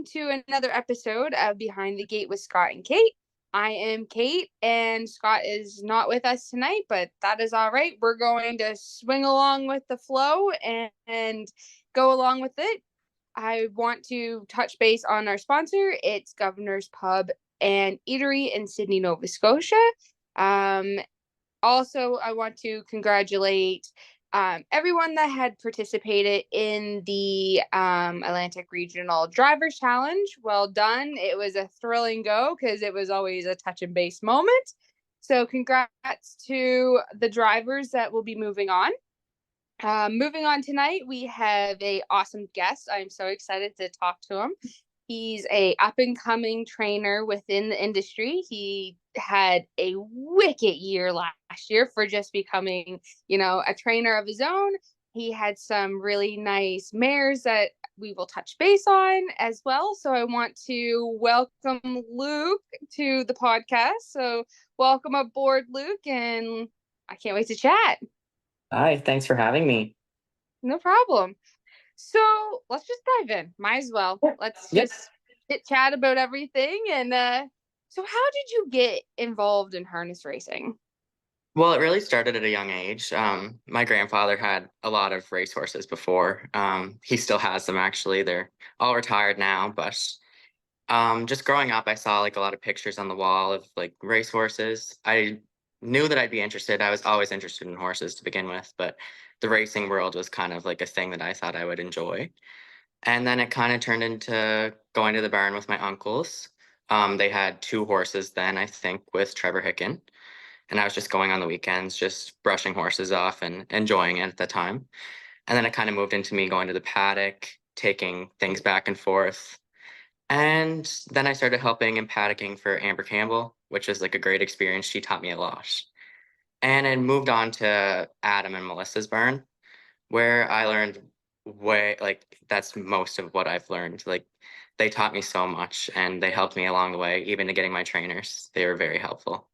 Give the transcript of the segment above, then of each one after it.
welcome to another episode of Behind the Gate with Scott and Kate. I am Kate, and Scott is not with us tonight, but that is all right. We're going to swing along with the flow and go along with it. I want to touch base on our sponsor. It's Governor's Pub and Eatery in Sydney, Nova Scotia. Also, I want to congratulate everyone that had participated in the Atlantic Regional Drivers Challenge. Well done. It was a thrilling go because it was always a touch and base moment. So congrats to the drivers that will be moving on. Moving on tonight, we have a awesome guest. I'm so excited to talk to him. He's a up-and-coming trainer within the industry. He had a wicked year last year for just becoming, a trainer of his own. He had some really nice mares that we will touch base on as well. So I want to welcome Luke to the podcast. So welcome aboard, Luke, and I can't wait to chat. Hi, thanks for having me. No problem. So let's just dive in. Might as well. Let's Yep. just chit chat about everything. And so how did you get involved in harness racing? Well, it really started at a young age. My grandfather had a lot of racehorses before. He still has them actually. They're all retired now, but just growing up, I saw like a lot of pictures on the wall of like racehorses. I knew that I'd be interested. I was always interested in horses to begin with, but the racing world was kind of like a thing that I thought I would enjoy. And then it kind of turned into going to the barn with my uncles. They had two horses then, I think, with Trevor Hicken. And I was just going on the weekends, just brushing horses off and enjoying it at the time. And then it kind of moved into me going to the paddock, taking things back and forth. And then I started helping in paddocking for Amber Campbell, which was like a great experience. She taught me a lot. And it moved on to Adam and Melissa's barn, where I learned way like that's most of what I've learned. Like they taught me so much and they helped me along the way, even to getting my trainers. They were very helpful.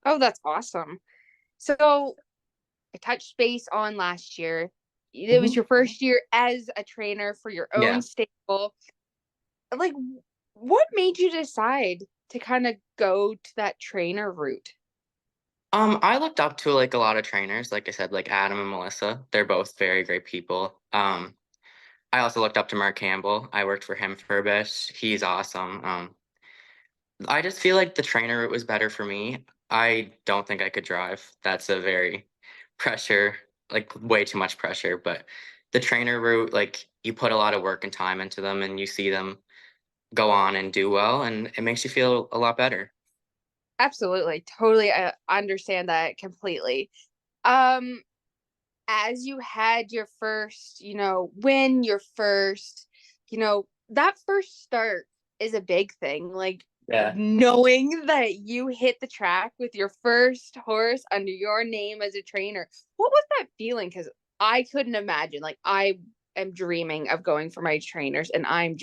Oh, that's awesome. So I touched base on last year. It was Mhm. your first year as a trainer for your own Yeah. stable. Like, what made you decide to kind of go to that trainer route? I looked up to like a lot of trainers, like I said, like Adam and Melissa. They're both very great people. I also looked up to Mark Campbell. I worked for him for a bit. He's awesome. I just feel like the trainer route was better for me. I don't think I could drive. That's a very pressure, like way too much pressure. But the trainer route, like you put a lot of work and time into them and you see them go on and do well, and it makes you feel a lot better. Absolutely. Totally understand that completely. Um, as you had your first, win, your first, that first start is a big thing. Like Yeah. knowing that you hit the track with your first horse under your name as a trainer. What was that feeling? Because I couldn't imagine. Like I am dreaming of going for my trainers and I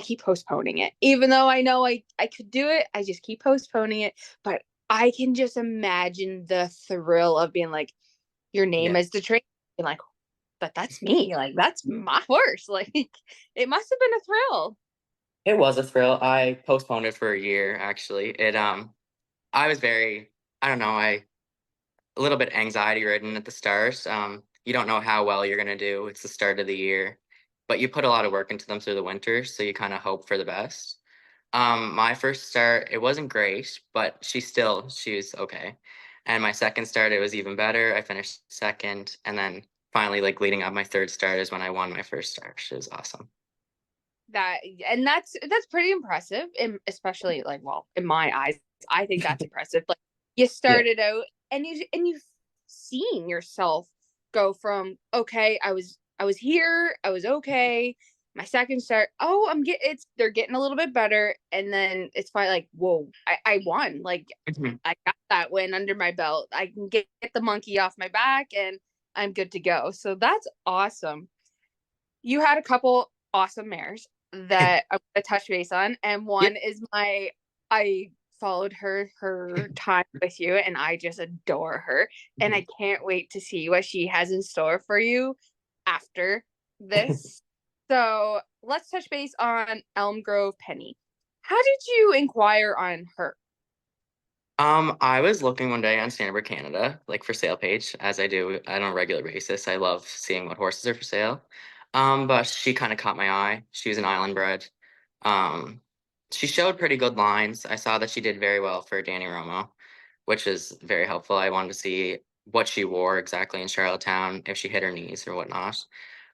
keep postponing it. Even though I know I could do it, I just keep postponing it. But I can just imagine the thrill of being like, your name Yeah. as the trainer, and like, but that's me, like that's my horse. Like it must have been a thrill. It was a thrill. I postponed it for a year actually. I was very, I don't know, a little bit anxiety ridden at the start. You don't know how well you're gonna do. It's the start of the year, but you put a lot of work into them through the winter, so you kind of hope for the best. My first start, it wasn't great, but she was okay. And my second start, it was even better. I finished second, and then finally, like leading up my third start is when I won my first start. It was awesome. That and that's pretty impressive, and especially like, well, in my eyes, I think that's impressive. Like you Yeah. started out and you've seen yourself go from okay, I was here, I was okay. My second start, oh, they're getting a little bit better, and then it's finally like, whoa, I won. Like Mhm. I got that win under my belt. I can get the monkey off my back, and I'm good to go. So that's awesome. You had a couple awesome mares that I want to touch base on, and Yep. one is I followed her time with you, and I just adore her, and I Mhm. can't wait to see what she has in store for you after this. So let's touch base on Elm Grove Penny. How did you inquire on her? I was looking one day on Standard Canada, like for sale page, as I do on a regular basis. I love seeing what horses are for sale. But she kind of caught my eye. She was an island bred. Um, she showed pretty good lines. I saw that she did very well for Danny Romo, which is very helpful. I wanted to see what she wore exactly in Charlottetown, if she hit her knees or whatnot.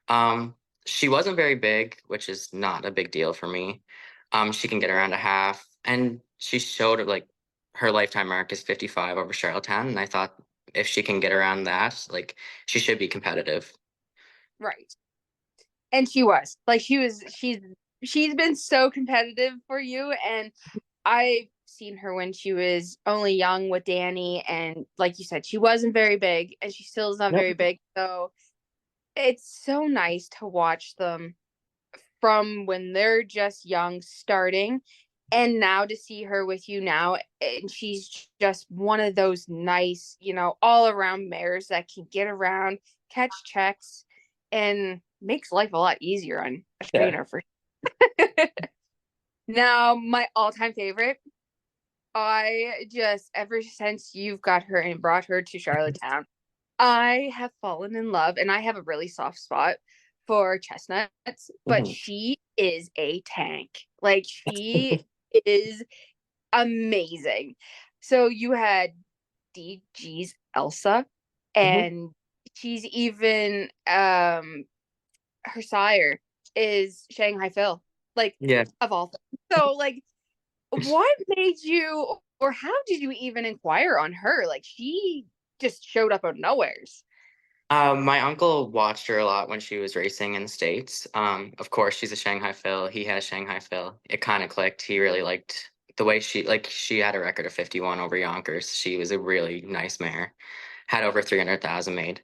Um, she wasn't very big, which is not a big deal for me. She can get around a half, and she showed like her lifetime mark is 55 over Charlottetown, and I thought if she can get around that, like she should be competitive. Right. And she was. Like she's been so competitive for you, and I've seen her when she was only young with Danny, and like you said, she wasn't very big and she still is not Yep. very big. So it's so nice to watch them from when they're just young starting, and now to see her with you now, and she's just one of those nice, all around mares that can get around, catch checks, and makes life a lot easier on a Yeah. trainer for now. My all-time favorite, I just, ever since you've got her and brought her to Charlottetown, I have fallen in love, and I have a really soft spot for chestnuts, but Mhm. she is a tank. Like, she is amazing. So you had DG's Elsa, Mhm. and she's even her sire is Shanghai Phil, like, Yeah. of all things. So, like, what made you, or how did you even inquire on her? Like, she just showed up out of nowheres. My uncle watched her a lot when she was racing in the States. Of course, she's a Shanghai Phil. He has Shanghai Phil. It kind of clicked. He really liked the way she had a record of 51 over Yonkers. She was a really nice mare. Had over 300,000 made.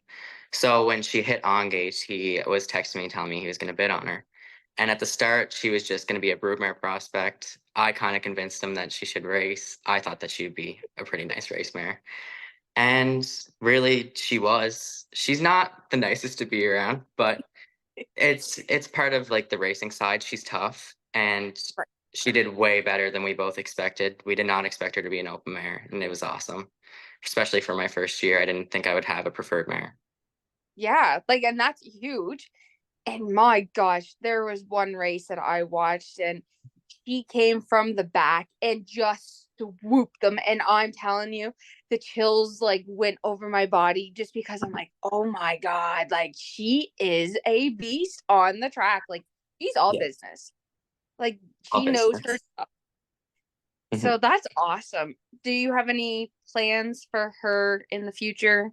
So when she hit on gate, he was texting me telling me he was going to bid on her. And at the start, she was just going to be a broodmare prospect. I kind of convinced him that she should race. I thought that she'd be a pretty nice race mare. And really, she was. She's not the nicest to be around, but it's part of like the racing side. She's tough, and she did way better than we both expected. We did not expect her to be an open mare, and it was awesome. Especially for my first year, I didn't think I would have a preferred mare. Yeah, like, and that's huge. And my gosh, there was one race that I watched, and she came from the back and just swooped them. And I'm telling you, the chills like went over my body just because I'm like, oh my God, like, she is a beast on the track. Like, she's all Yeah, business. Like, all she knows her business. stuff. Mhm. So that's awesome. Do you have any plans for her in the future?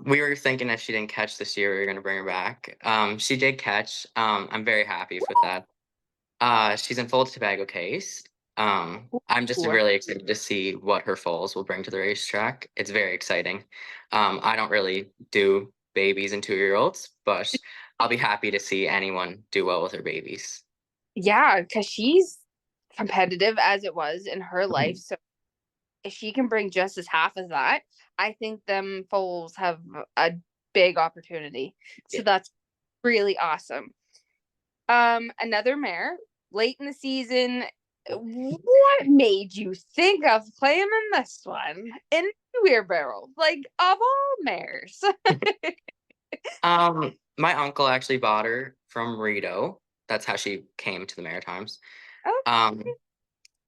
We were thinking if she didn't catch this year, we were gonna bring her back. She did catch. I'm very happy with that. She's in full Tobago case. I'm just Ooh. really excited to see what her foals will bring to the racetrack. It's very exciting. I don't really do babies and 2-year-olds, but I'll be happy to see anyone do well with her babies. Yeah, because she's competitive as it was in her life. Mhm. So if she can bring just as half as that, I think them foals have a big opportunity. So Yeah. that's really awesome. Another mare late in the season. What made you think of claiming this one in wheelbarrow? Like, of all mares. My uncle actually bought her from Rito. That's how she came to the Maritimes. Oh, Um,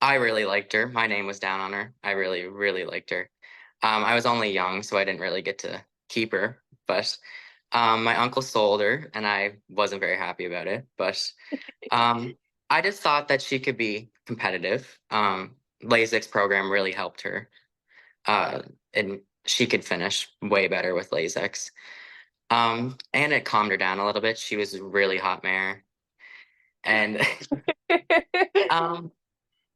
I really liked her. My name was down on her. I really, really liked her. I was only young, so I didn't really get to keep her. But my uncle sold her, and I wasn't very happy about it. But um, I just thought that she could be competitive. LASIK's program really helped her, uh, and she could finish way better with LASIK's. And it calmed her down a little bit. She was a really hot mare, and um,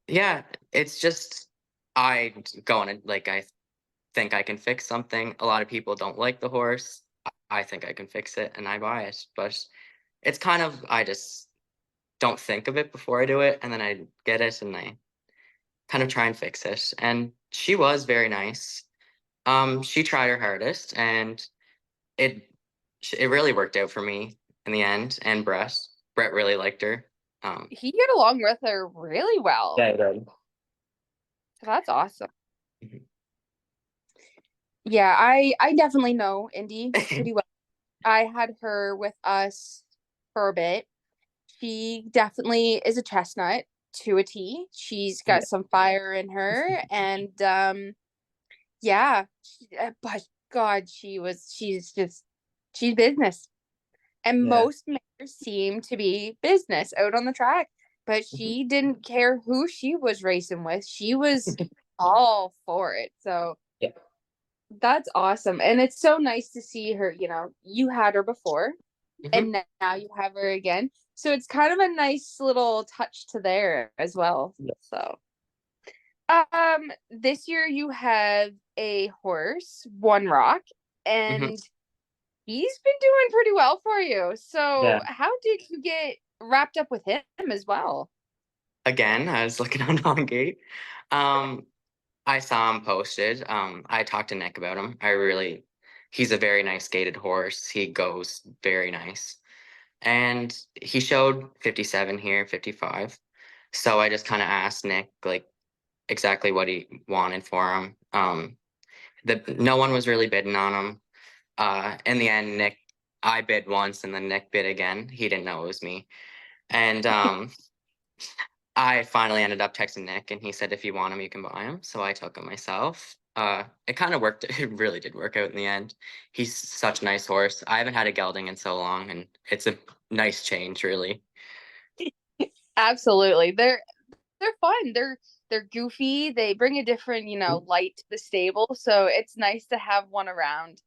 yeah, it's just I go on it like I think I can fix something. A lot of people don't like the horse. I think I can fix it and I buy it. But it's kind of I just don't think of it before I do it, and then I get it and I kind of try and fix it. And she was very nice. She tried her hardest, and it it really worked out for me in the end and Brett. Brett really liked her. He get along with her really well. Yeah, he did. So that's awesome. Mhm. Yeah, I definitely know Indy pretty well. I had her with us for a bit. She definitely is a chestnut to a T. She's got Yeah. some fire in her, and yeah, but God, she's business. And Yeah. most mares seem to be business out on the track, but Mhm. she didn't care who she was racing with. She was all for it. So Yeah. that's awesome. And it's so nice to see her, you had her before Hmm. and now you have her again. So it's kind of a nice little touch to there as well. Yeah. So this year you have a horse, One Rock, Hmm. and he's been doing pretty well for you. So Yeah. how did you get wrapped up with him as well? Again, I was looking on Gate. Um, I saw him posted. I talked to Nick about him. He's a very nice gated horse. He goes very nice. And he showed 57 here, 55. So I just kind of asked Nick like exactly what he wanted for him. No one was really bidding on him. In the end, I bid once and then Nick bid again. He didn't know it was me. And I finally ended up texting Nick and he said, if you want him, you can buy him. So I took him myself. It kind of worked. It really did work out in the end. He's such a nice horse. I haven't had a gelding in so long and it's a nice change, really. Absolutely. They're fun. They're goofy. They bring a different, light to the stable. So it's nice to have one around.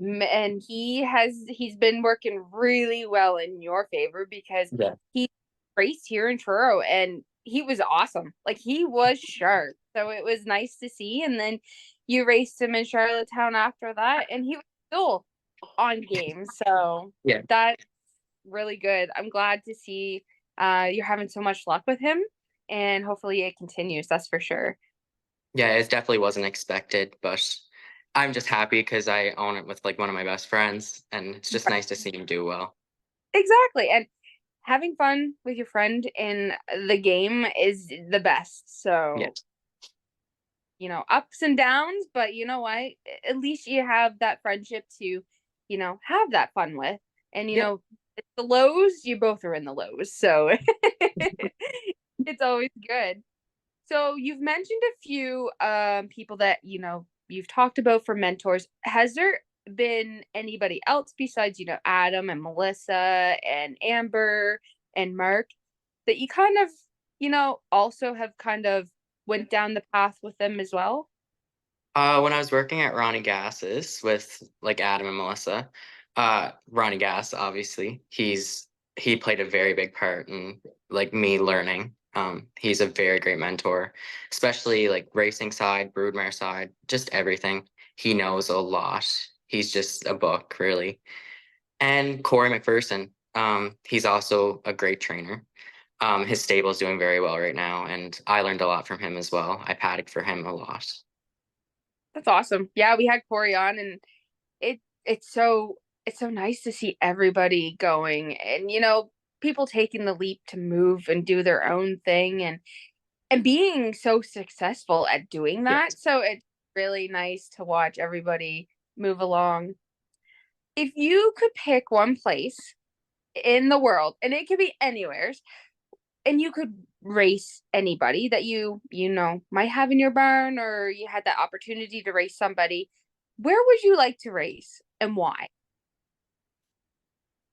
And he's been working really well in your favor because Yeah. he raced here in Truro and he was awesome. Like he was sharp. So it was nice to see. And then you raced him in Charlottetown after that and he was still on game. So Yeah. that's really good. I'm glad to see you're having so much luck with him and hopefully it continues. That's for sure. Yeah, it definitely wasn't expected, but I'm just happy because I own it with like one of my best friends, and it's just nice to see him do well. Exactly. And having fun with your friend in the game is the best. Yeah. So, ups and downs, but you know what? At least you have that friendship to, have that fun with. And, Yep. the lows, you both are in the lows. So it's always good. So you've mentioned a few people that, you've talked about for mentors. Has there been anybody else besides, Adam and Melissa and Amber and Mark that you kind of, also have kind of went down the path with them as well? When I was working at Ronnie Gass's with like Adam and Melissa, Ronnie Gass, obviously, he played a very big part in like me learning. He's a very great mentor, especially like racing side, broodmare side, just everything. He knows a lot. He's just a book, really. And Corey McPherson, he's also a great trainer. His stable's doing very well right now, and I learned a lot from him as well. I paddocked for him a lot. That's awesome. Yeah, we had Corey on and it's so nice to see everybody going and people taking the leap to move and do their own thing and being so successful at doing Yeah. that. So it's really nice to watch everybody move along. If you could pick one place in the world, and it could be anywhere, and you could race anybody that you might have in your barn or you had that opportunity to race somebody, where would you like to race and why?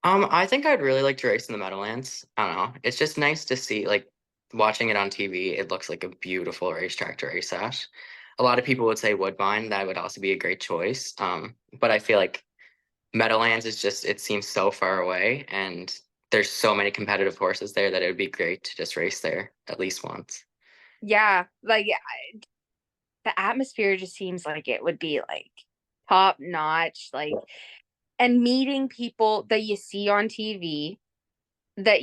I think I'd really like to race in the Meadowlands. I don't know. It's just nice to see, like, watching it on TV. It looks like a beautiful racetrack to race at. A lot of people would say Woodbine. That would also be a great choice. But I feel like Meadowlands is just, it seems so far away, and there's so many competitive horses there that it would be great to just race there at least once. Yeah, like the atmosphere just seems like it would be like top notch, like and meeting people that you see on TV that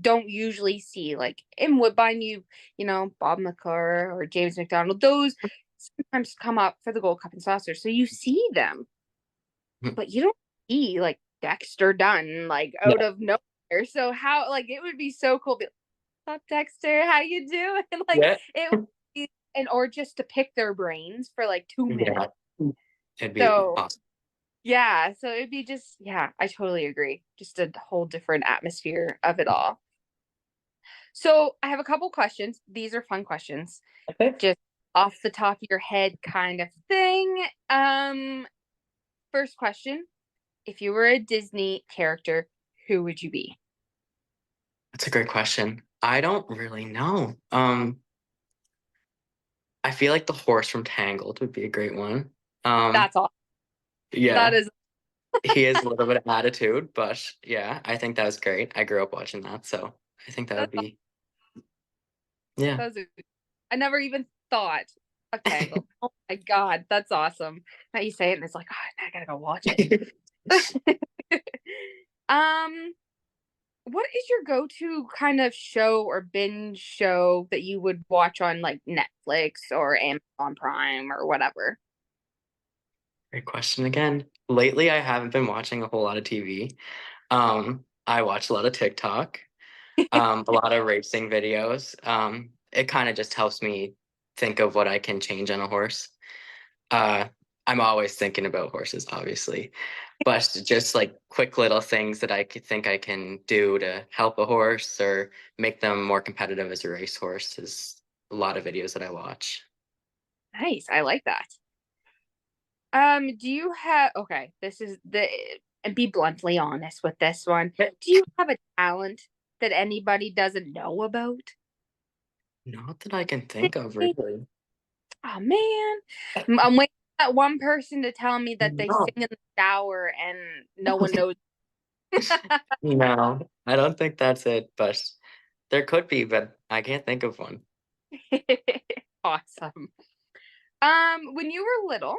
don't usually see. Like in Woodbine, Bob McClure or James McDonald, those sometimes come up for the Gold Cup and Saucer. So you see them, but you don't see like Dexter Dunn, like Yeah. out of no. So how like it would be so cool. Be like, "What's up, Dexter? How you doing?" Like Yeah. it would be, and or just to pick their brains for like 2 minutes. Yeah. It'd be So awesome. yeah, so it'd be just yeah, I totally agree. Just a whole different atmosphere of it all. So I have a couple questions. These are fun questions. Okay. Just off the top of your head kind of thing. First question, if you were a Disney character, who would you be? That's a great question. I don't really know. I feel like the horse from Tangled would be a great one. Um, That's all. That yeah, is he has a little bit of attitude, but yeah, I think that was great. I grew up watching that, so I think that would that's be yeah. that's I never even thought of Tangled. Oh my god, that's awesome. Now you say it and it's like, oh, I gotta go watch it. um, what is your go-to kind of show or binge show that you would watch on like Netflix or Amazon Prime or whatever? Great question again. Lately, I haven't been watching a whole lot of TV. I watch a lot of TikTok, a lot of racing videos. It kind of just helps me think of what I can change on a horse. Uh, I'm always thinking about horses, obviously, but just like quick little things that I could think I can do to help a horse or make them more competitive as a racehorse is a lot of videos that I watch. Nice, I like that. Do you have okay, this is the and be bluntly honest with this one. Do you have a talent that anybody doesn't know about? Not that I can think of, really. Oh man. I'm waiting for that one person to tell me that they No. sing in the shower and no one knows. No, I don't think that's it, but there could be, but I can't think of one. Awesome. When you were little,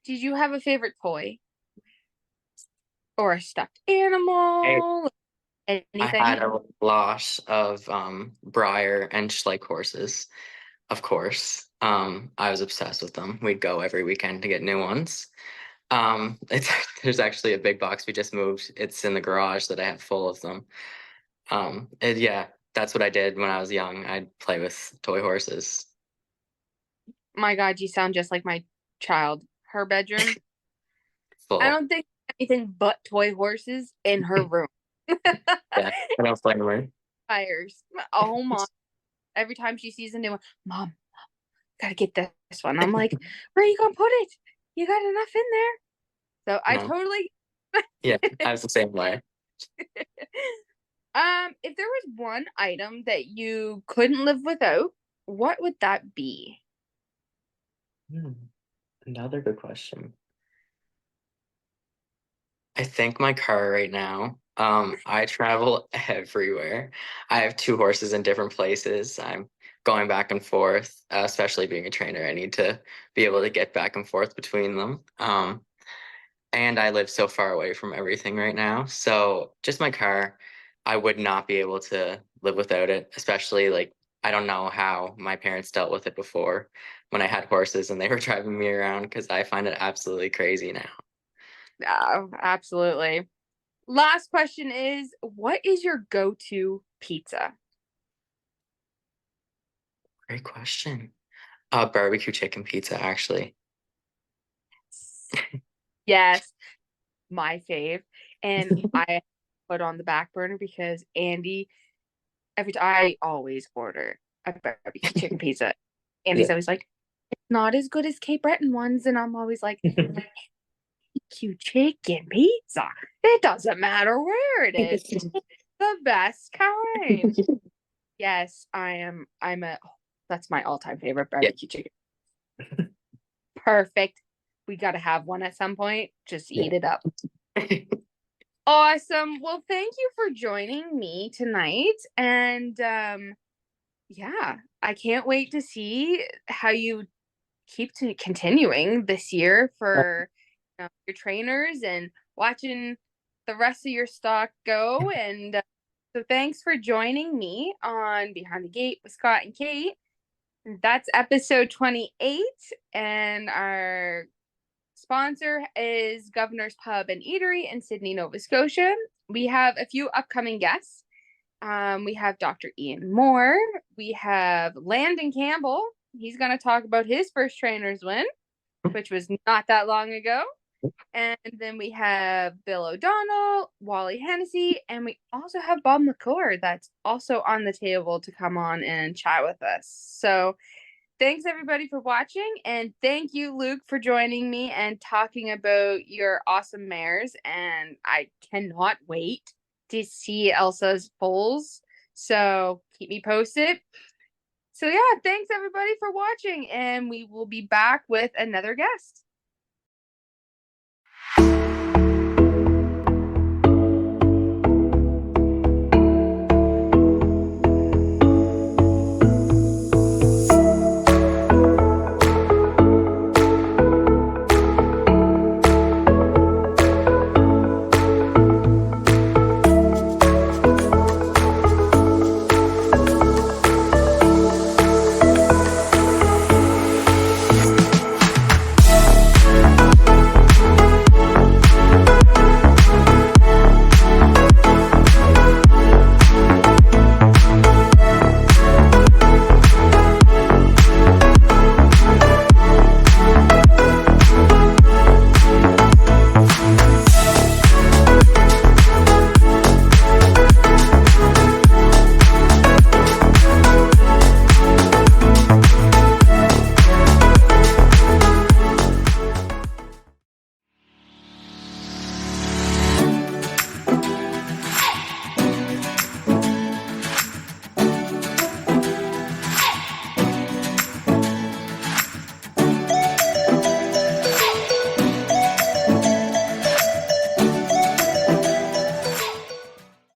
did you have a favorite toy or a stuffed I, animal? I had Anything? a lot of Breyer and Schleich horses, of course. I was obsessed with them. We'd go every weekend to get new ones. It's there's actually a big box we just moved. It's in the garage that I have full of them. Yeah, that's what I did when I was young. I'd play with toy horses. My God, you sound just like my child. Her bedroom. I Full. don't think anything but toy horses in her room. Yeah, I don't blame her. Tires. Oh my. Every time she sees a new one, Mom, gotta get this one. I'm like, where are you gonna put it? You got enough in there. So I No. totally Yeah, I was the same way. if there was one item that you couldn't live without, what would that be? Hmm, another good question. I think my car right now. I travel everywhere. I have two horses in different places. I'm going back and forth, especially being a trainer. I need to be able to get back and forth between them. And I live so far away from everything right now. So just my car, I would not be able to live without it, especially like I don't know how my parents dealt with it before when I had horses and they were driving me around because I find it absolutely crazy now. Yeah, absolutely. Last question is what is your go-to pizza? Great question. Barbecue chicken pizza, actually. Yes, my fave. And I put on the back burner because Andy, every time I always order a barbecue chicken pizza. Yeah. Andy's always like, it's not as good as Cape Breton ones. And I'm always like, barbecue chicken pizza. It doesn't matter where it is. It's the best kind. Yes, I'm a that's my all-time favorite Yeah. barbecue chicken. Perfect. We got to have one at some point. Just Yeah. eat it up. Awesome. Well, thank you for joining me tonight. And yeah, I can't wait to see how you keep continuing this year for your trainers and watching the rest of your stock go. And so thanks for joining me on Behind the Gate with Scott and Kate. That's episode 28. And our sponsor is Governor's Pub and Eatery in Sydney, Nova Scotia. we have a few upcoming guests. We have Dr. Ian Moore. We have Landon Campbell. He's going to talk about his first trainer's win, which was not that long ago. And then we have Bill O'Donnell, Wally Hennessy, and we also have Bob McClure that's also on the table to come on and chat with us. So thanks everybody for watching, and thank you, Luke, for joining me and talking about your awesome mares. And I cannot wait to see Elsa's foals. So keep me posted. So yeah, thanks everybody for watching, and we will be back with another guest.